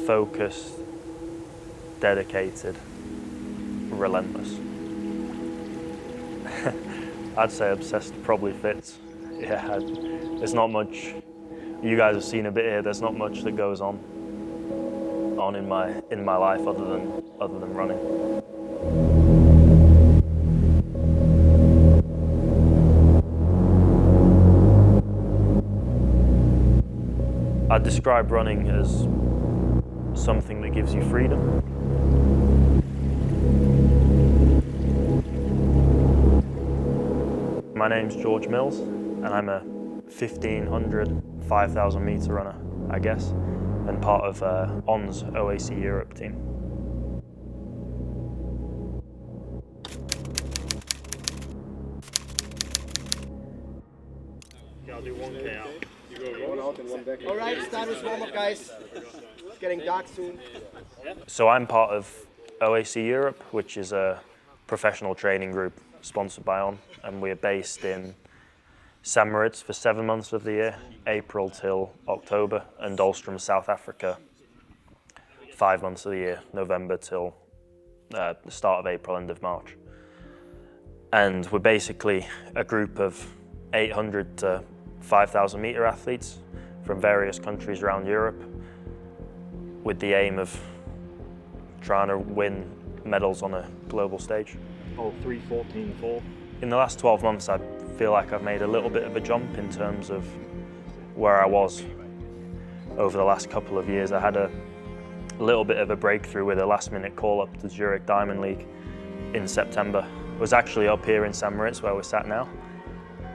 focused, dedicated, relentless. I'd say obsessed probably fits. Yeah, there's not much. You guys have seen a bit here. There's not much that goes on in my life other than running. I'd describe running as something that gives you freedom. My name's George Mills, and I'm a 1,500, 5,000 metre runner, I guess, and part of ON's OAC Europe team. Okay, I'll do 1K out. One out and one back. All right, start with warm-up, guys. It's getting dark soon. So I'm part of OAC Europe, which is a professional training group sponsored by ON, and we're based in St Moritz for 7 months of the year, April till October, and Dahlstrom, South Africa, 5 months of the year, November till the start of April, end of March. And we're basically a group of 800 to 5,000 metre athletes from various countries around Europe, with the aim of trying to win medals on a global stage. Oh, 3:14.4. In the last 12 months, I feel like I've made a little bit of a jump in terms of where I was over the last couple of years. I had a little bit of a breakthrough with a last-minute call-up to Zurich Diamond League in September. I was actually up here in St Moritz, where we're sat now,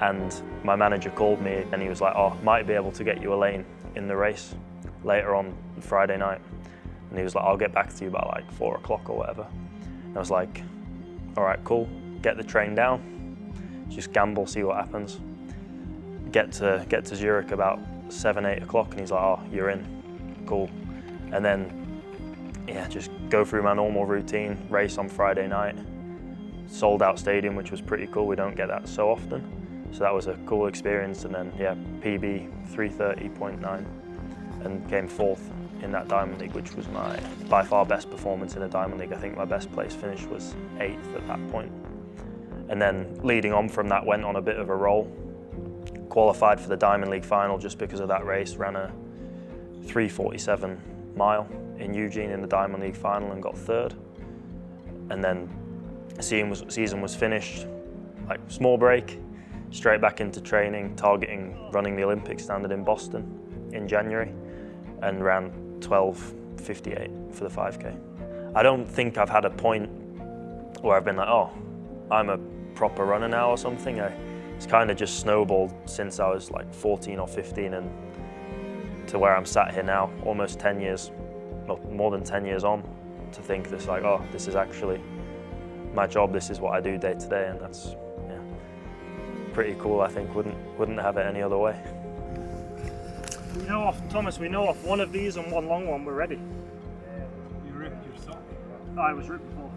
and my manager called me and he was like, "Oh, might be able to get you a lane in the race later on Friday night." And he was like, "I'll get back to you by like 4 o'clock or whatever." And I was like, "All right, cool. Get the train down, just gamble, see what happens." Get to Zurich about 7, 8 o'clock, and he's like, "Oh, you're in, cool." And then, yeah, just go through my normal routine, race on Friday night, sold out stadium, which was pretty cool. We don't get that so often. So that was a cool experience, and then yeah, PB 3:30.9, and came 4th in that Diamond League, which was my by far best performance in a Diamond League. I think my best place finish was 8th at that point. And then leading on from that, went on a bit of a roll. Qualified for the Diamond League final just because of that race, ran a 3:47 mile in Eugene in the Diamond League final and got 3rd. And then season was finished, like small break, straight back into training, targeting running the Olympic standard in Boston in January, and ran 12:58 for the 5K. I don't think I've had a point where I've been like, oh, I'm a proper runner now or something. It's kind of just snowballed since I was like 14 or 15 and to where I'm sat here now, almost 10 years, well, more than 10 years on, to think this like, oh, this is actually my job, this is what I do day to day, and that's pretty cool. I think wouldn't have it any other way. We know off one of these and one long one, we're ready. You ripped your sock. I was ripped before.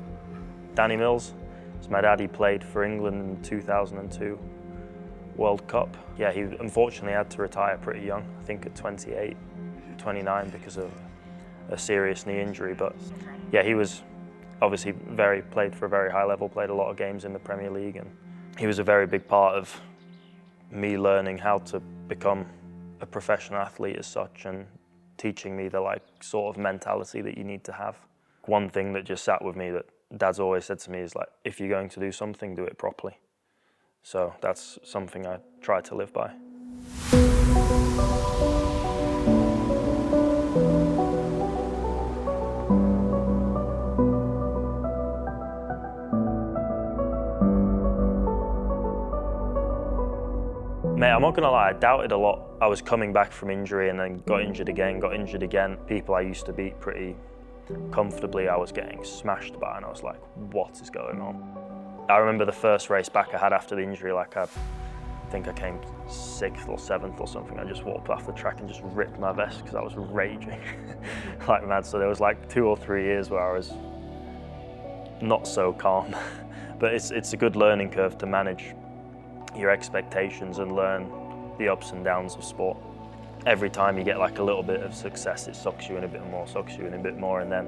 Danny Mills, so my dad, he played for England in 2002 World Cup. Yeah, he unfortunately had to retire pretty young, I think at 28, 29 because of a serious knee injury. But yeah, he was obviously played for a very high level, played a lot of games in the Premier League, and he was a very big part of me learning how to become a professional athlete as such, and teaching me the like sort of mentality that you need to have. One thing that just sat with me that Dad's always said to me is like, if you're going to do something, do it properly. So that's something I try to live by. Mate, I'm not gonna lie, I doubted a lot. I was coming back from injury and then got injured again. People I used to beat pretty comfortably, I was getting smashed by, and I was like, what is going on? I remember the first race back I had after the injury, like I think I came 6th or 7th or something. I just walked off the track and just ripped my vest because I was raging like mad. So there was like 2 or 3 years where I was not so calm. But it's a good learning curve to manage your expectations and learn the ups and downs of sport. every time you get like a little bit of success, it sucks you in a bit more, sucks you in a bit more. And then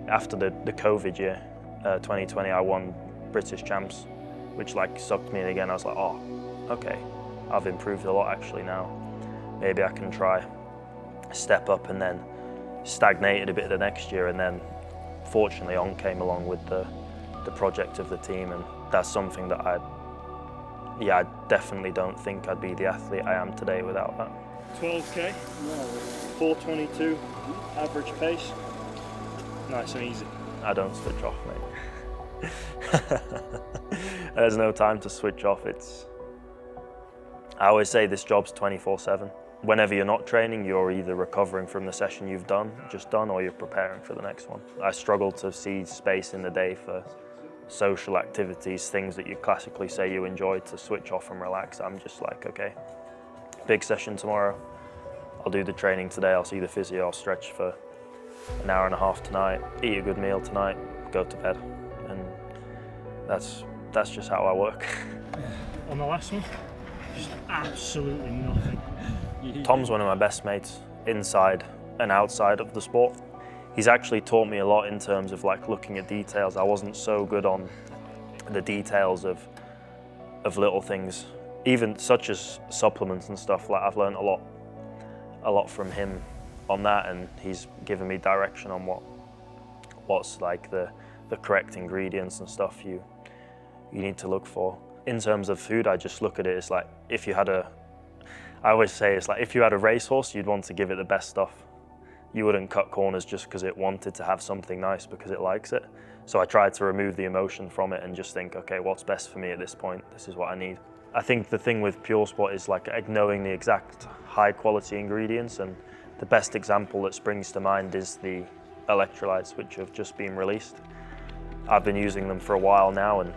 after the COVID year, 2020, I won British champs, which like sucked me in again. I was like, oh, okay, I've improved a lot actually now. Maybe I can try step up, and then stagnated a bit the next year. And then fortunately On came along with the project of the team, and that's something that I definitely don't think I'd be the athlete I am today without that. 12k, 4:22 average pace. Nice and easy. I don't switch off, mate. There's no time to switch off. I always say this job's 24/7. Whenever you're not training, you're either recovering from the session you've just done, or you're preparing for the next one. I struggle to see space in the day for social activities, things that you classically say you enjoy, to switch off and relax. I'm just like, okay, big session tomorrow. I'll do the training today, I'll see the physio, I'll stretch for an hour and a half tonight, eat a good meal tonight, go to bed. And that's just how I work. On the last one, just absolutely nothing. Tom's one of my best mates inside and outside of the sport. He's actually taught me a lot in terms of like looking at details. I wasn't so good on the details of little things, even such as supplements and stuff. Like I've learned a lot from him on that, and he's given me direction on what's like the correct ingredients and stuff you need to look for. In terms of food, I just look at it as like, I always say it's like if you had a racehorse, you'd want to give it the best stuff. You wouldn't cut corners just because it wanted to have something nice because it likes it. So I tried to remove the emotion from it and just think, okay, what's best for me at this point? This is what I need. I think the thing with Pure Sport is like knowing the exact high quality ingredients, and the best example that springs to mind is the electrolytes, which have just been released. I've been using them for a while now, and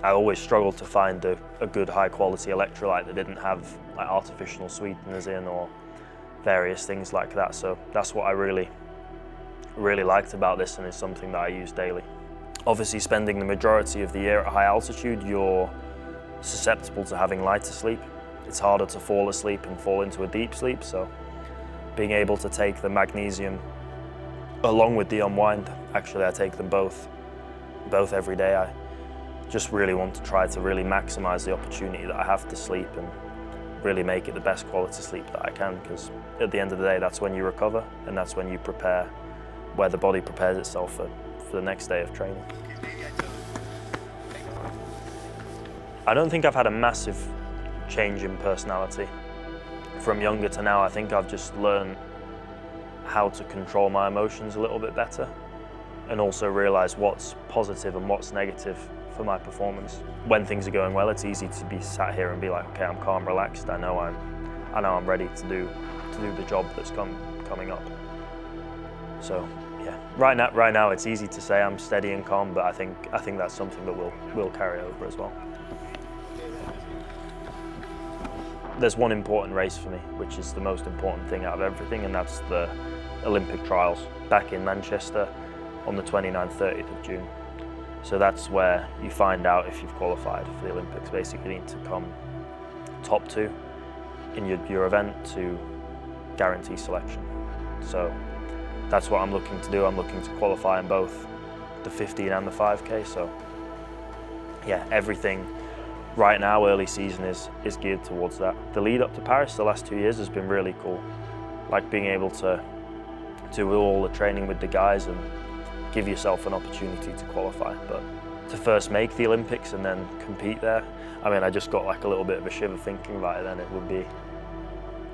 I always struggled to find a good high quality electrolyte that didn't have like artificial sweeteners in or various things like that. So that's what I really liked about this, and it's something that I use daily. Obviously, spending the majority of the year at high altitude, you're susceptible to having lighter sleep. It's harder to fall asleep and fall into a deep sleep, so being able to take the magnesium along with the unwind, actually I take them both every day. I just really want to try to really maximize the opportunity that I have to sleep and really make it the best quality sleep that I can, because at the end of the day, that's when you recover, and that's when you prepare, where the body prepares itself for the next day of training. I don't think I've had a massive change in personality. From younger to now, I think I've just learned how to control my emotions a little bit better, and also realize what's positive and what's negative for my performance. When things are going well, it's easy to be sat here and be like, okay, I'm calm, relaxed. I know I'm ready to do the job that's coming up. So yeah, right now it's easy to say I'm steady and calm, but I think that's something that will carry over as well. There's one important race for me, which is the most important thing out of everything, and that's the Olympic trials back in Manchester on the 29th, 30th of June. So that's where you find out if you've qualified for the Olympics. Basically, you need to come top 2 in your event to guarantee selection. So that's what I'm looking to do. I'm looking to qualify in both the 15 and the 5K. So yeah, everything right now, early season, is geared towards that. The lead up to Paris the last 2 years has been really cool. Like being able to do all the training with the guys and give yourself an opportunity to qualify. But to first make the Olympics and then compete there, I mean, I just got like a little bit of a shiver thinking about it. Then it would be,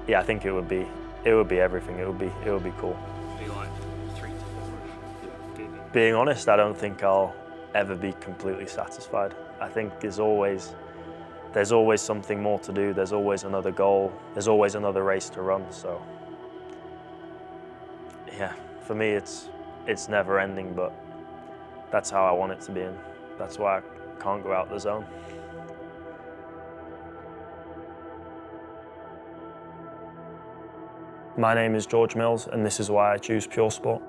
yeah, I think it would be everything. It would be cool. Be like 3 to 4. Being honest, I don't think I'll ever be completely satisfied. I think there's always something more to do. There's always another goal. There's always another race to run. So yeah, for me, it's never ending, but that's how I want it to be, and that's why I can't go out the zone. My name is George Mills, and this is why I choose Pure Sport.